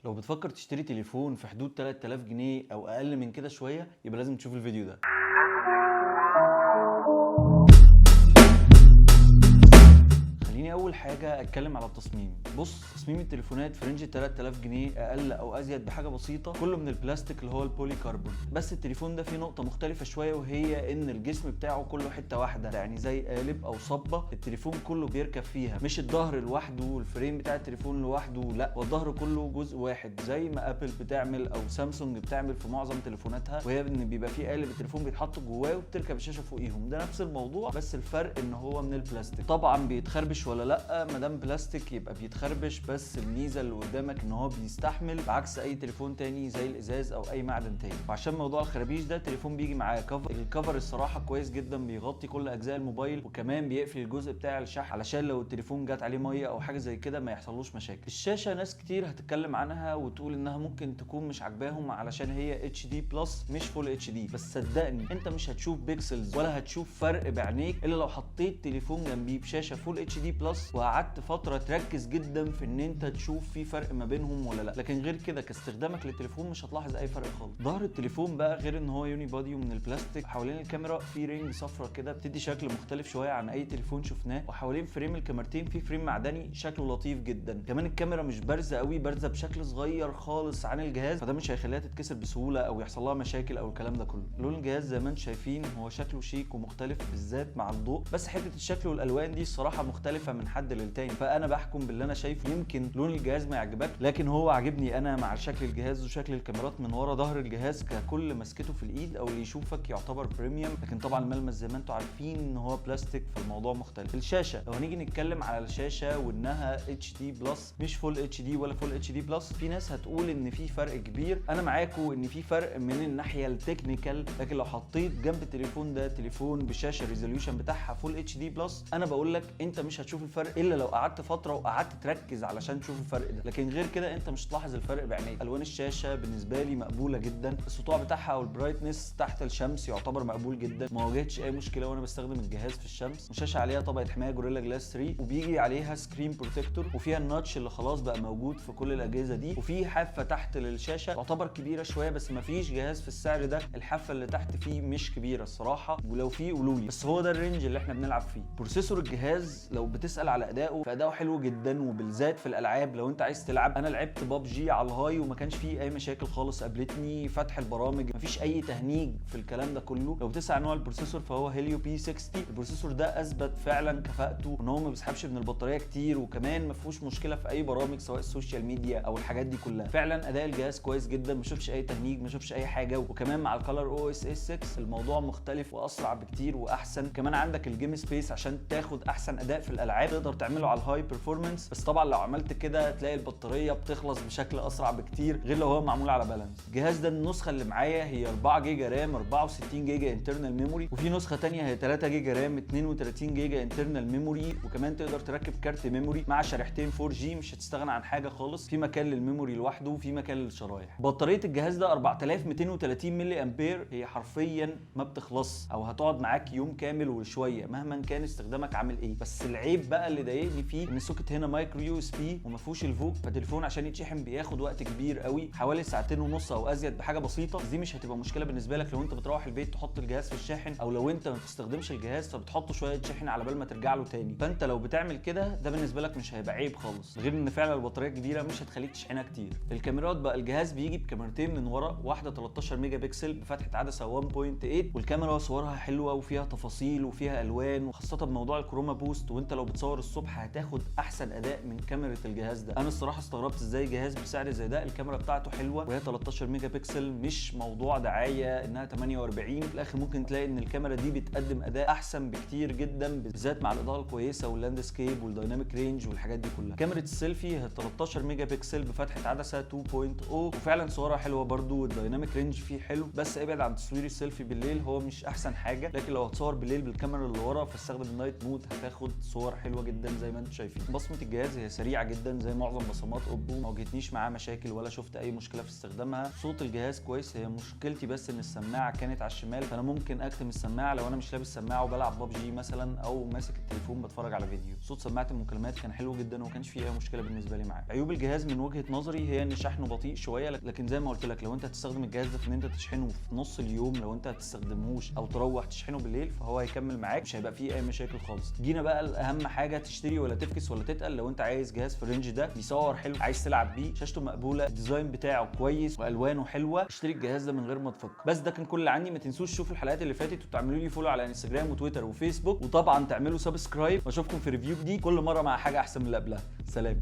لو بتفكر تشتري تليفون في حدود 3000 جنيه او اقل من كده شويه، يبقى لازم تشوف الفيديو ده. خليني اول حاجه اتكلم على التصميم. بص، تصميم التليفونات في رينج 3000 جنيه اقل او ازيد بحاجه بسيطه كله من البلاستيك اللي هو البولي كربون. بس التليفون ده فيه نقطه مختلفه شويه، وهي ان الجسم بتاعه كله حته واحده، يعني زي قالب او صبه التليفون كله بيركب فيها، مش الظهر لوحده والفريم بتاع التليفون لوحده، لا، والظهر كله جزء واحد زي ما ابل بتعمل او سامسونج بتعمل في معظم تليفوناتها، وهي ان بيبقى فيه قالب التليفون بيتحط جواه وبتركب الشاشه فوقيهم. ده نفس الموضوع، بس الفرق ان هو من البلاستيك. طبعا بيتخربش ولا لا؟ ما دام بلاستيك يبقى بيتخربش، بس الميزه اللي قدامك ان هو بيستحمل بعكس اي تليفون تاني زي الازاز او اي معدن تاني. وعشان موضوع الخرابيش ده، التليفون بيجي معاه كفر. الكفر الصراحه كويس جدا، بيغطي كل اجزاء الموبايل، وكمان بيقفل الجزء بتاع الشحن علشان لو التليفون جات عليه ميه او حاجه زي كده ما يحصلوش مشاكل. الشاشه ناس كتير هتتكلم عنها وتقول انها ممكن تكون مش عاجباهم علشان هي اتش دي بلس مش فول اتش دي، بس صدقني انت مش هتشوف بيكسلز ولا هتشوف فرق بعينيك الا لو حطيت تليفون جنبيه بشاشه فول اتش دي بلس وقعدت فتره تركز جدا في ان انت تشوف في فرق ما بينهم ولا لا. لكن غير كده كاستخدامك للتليفون مش هتلاحظ اي فرق خالص. ظهر التليفون بقى غير ان هو يوني بادي ومن البلاستيك، حوالين الكاميرا في رينج صفرة كده بتدي شكل مختلف شويه عن اي تليفون شفناه، وحوالين فريم الكاميرتين في فريم معدني شكله لطيف جدا. كمان الكاميرا مش بارزه قوي، بارزه بشكل صغير خالص عن الجهاز، فده مش هيخليها تتكسر بسهوله او يحصل لها مشاكل او الكلام ده كله. لون الجهاز زي ما انتم شايفين هو شكله شيك ومختلف بالذات مع الضوء، بس حته الشكل والالوان دي الصراحه مختلفه من حد للتاني، فانا بحكم باللي انا شايفه. يمكن لون الجهاز ما يعجبك، لكن هو عاجبني انا مع شكل الجهاز وشكل الكاميرات من ورا. ظهر الجهاز ككل مسكته في الايد او اللي يشوفك يعتبر بريميوم، لكن طبعا الملمس زي ما انتم عارفين ان هو بلاستيك، فالموضوع مختلف. الشاشه، لو هنيجي نتكلم على الشاشه وانها اتش دي بلس مش فول اتش دي ولا فول اتش دي بلس، في ناس هتقول ان في فرق كبير. انا معاكم ان في فرق من الناحيه التكنيكال، لكن لو حطيت جنب التليفون ده تليفون بشاشه ريزوليوشن بتاعها فول اتش دي بلس، انا بقول لك انت مش هتشوف الفرق الا لو قعدت فتره وقعدت تركز علشان تشوف الفرق ده، لكن غير كده انت مش هتلاحظ الفرق بعينيك. الوان الشاشه بالنسبه لي مقبوله جدا، السطوع بتاعها او البرايتنس تحت الشمس يعتبر مقبول جدا، ما واجهتش اي مشكله وانا بستخدم الجهاز في الشمس. الشاشه عليها طبقه حمايه جوريلا جلاس 3، وبيجي عليها سكرين بروتكتور، وفيها الناتش اللي خلاص بقى موجود في كل الاجهزه دي، وفي حافه تحت للشاشه تعتبر كبيره شويه، بس ما فيش جهاز في السعر ده الحافه اللي تحت فيه مش كبيره الصراحه، ولو في قولوا لي، بس هو ده الرينج اللي احنا بنلعب فيه. بروسيسور الجهاز لو بتسال على اداؤه، فاداؤه حلو جدا، وبالذات في الالعاب. لو انت عايز تلعب، انا لعبت بابجي على الهاي وما كانش فيه اي مشاكل خالص قابلتني، فتح البرامج مفيش اي تهنيج في الكلام ده كله. لو بتسال عن نوع البروسيسور فهو هيليو بي 60. البروسيسور ده اثبت فعلا كفاءته، ان هو ما بيسحبش من البطاريه كتير، وكمان ما فيهوش مشكله في اي برامج سواء السوشيال ميديا او الحاجات دي كلها. فعلا اداء الجهاز كويس جدا، ما شفتش اي تهنيج، ما شفتش اي حاجه. وكمان مع الكالر او اس اس 6 الموضوع مختلف واسرع بكتير واحسن. كمان عندك الجيم سبيس عشان تاخد احسن اداء في الالعاب، تقدر تعمله على الهاي بيرفورمانس، بس طبعا لو عملت كده تلاقي البطاريه بتخلص بشكل اسرع بكتير غير لو هو معمول على بالانس. الجهاز ده النسخه اللي معايا هي 4 جيجا رام 64 جيجا انترنال ميموري، وفي نسخه ثانيه هي 3 جيجا رام 32 جيجا انترنال ميموري، وكمان تقدر تركب كارت ميموري مع شريحتين 4 جي، مش هتستغنى عن حاجه خالص، في مكان للميموري لوحده وفي مكان للشرايح. بطاريه الجهاز ده 4230 ملي امبير، هي حرفيا ما بتخلص، او هتقعد معاك يوم كامل وشويه مهما كان استخدامك عامل ايه. بس العيب بقى اللي ضايقني فيه ان السوكت هنا مايكرو يو اس بي وما فيهوش الفوك، فالتليفون عشان يتشحن بياخد وقت كبير قوي، حوالي ساعتين ونص او ازيد بحاجه بسيطه. دي مش هتبقى مشكله بالنسبه لك لو انت بتروح البيت تحط الجهاز في الشاحن، او لو انت ما بتستخدمش الجهاز فبتحطه شويه شحن على بال ما ترجع له تاني. فانت لو بتعمل كده ده بالنسبه لك مش هيبقى عيب خالص، غير ان فعلا البطاريه الكبيره مش هتخليك تشحنها كتير. الكاميرات بقى، الجهاز بيجي بكاميرتين من ورا، واحده 13 ميجا بكسل بفتحه عدسه 1.8، والكاميرا صورها حلوه وفيها تفاصيل وفيها الوان، وخاصه بموضوع الكروما بوست، وانت لو بتصور الصبح هتاخد احسن اداء من كاميرا الجهاز ده. انا الصراحه استغربت ازاي جهاز بسعر زي ده الكاميرا بتاعته حلوه وهي 13 ميجا بكسل، مش موضوع دعايه انها 48. في الاخر ممكن تلاقي ان الكاميرا دي بتقدم اداء احسن بكتير جدا، بالذات مع الاضاءه الكويسه واللاندسكيب والدايناميك رينج والحاجات دي كلها. كاميرا السيلفي هي 13 ميجا بكسل بفتحه عدسه 2.0، وفعلا صورها حلوه برده والدايناميك رينج فيه حلو، بس ابعد عن تصوير السيلفي بالليل، هو مش احسن حاجه. لكن لو هتصور بالليل بالكاميرا اللي ورا فاستخدم النايت مود، هتاخد صور حلوه جدا زي ما انتم شايفين. بصمه الجهاز هي سريعه جدا زي معظم بصمات اوبو، ما واجهتنيش معاه مشاكل ولا شفت اي مشكله في استخدامها. صوت الجهاز كويس، هي مشكلتي بس ان السماعه كانت على الشمال، فانا ممكن اكتم السماعه لو انا مش لابس سماعه وبلعب ببجي مثلا او ماسك التليفون بتفرج على فيديو. صوت سماعه المكالمات كان حلو جدا وما كانش فيه اي مشكله بالنسبه لي معاه. عيوب الجهاز من وجهه نظري هي ان شحنه بطيء شويه، لكن زي ما قلت لك لو انت هتستخدم الجهاز ده في ان انت تشحنه في نص اليوم، لو انت هتستخدمهوش او تروح تشحنه بالليل، فهو هيكمل معاك مش هيبقى فيه اي مشاكل خالص. جينا بقى الاهم حاجه، تشتري ولا تفكس ولا تتقل. لو انت عايز جهاز في الرينج ده بيصور حلو، عايز تلعب بيه، شاشته مقبوله، الديزاين بتاعه كويس والوانه حلوه، اشتري الجهاز ده من غير ما تفكر. بس ده كان كل اللي عندي. ما تنسوش تشوفوا الحلقات اللي فاتت وتعملوا لي فولو على انستجرام وتويتر وفيسبوك، وطبعا تعملوا سبسكرايب، واشوفكم في ريفيو جديد كل مره مع حاجه احسن من اللي قبلها. سلام.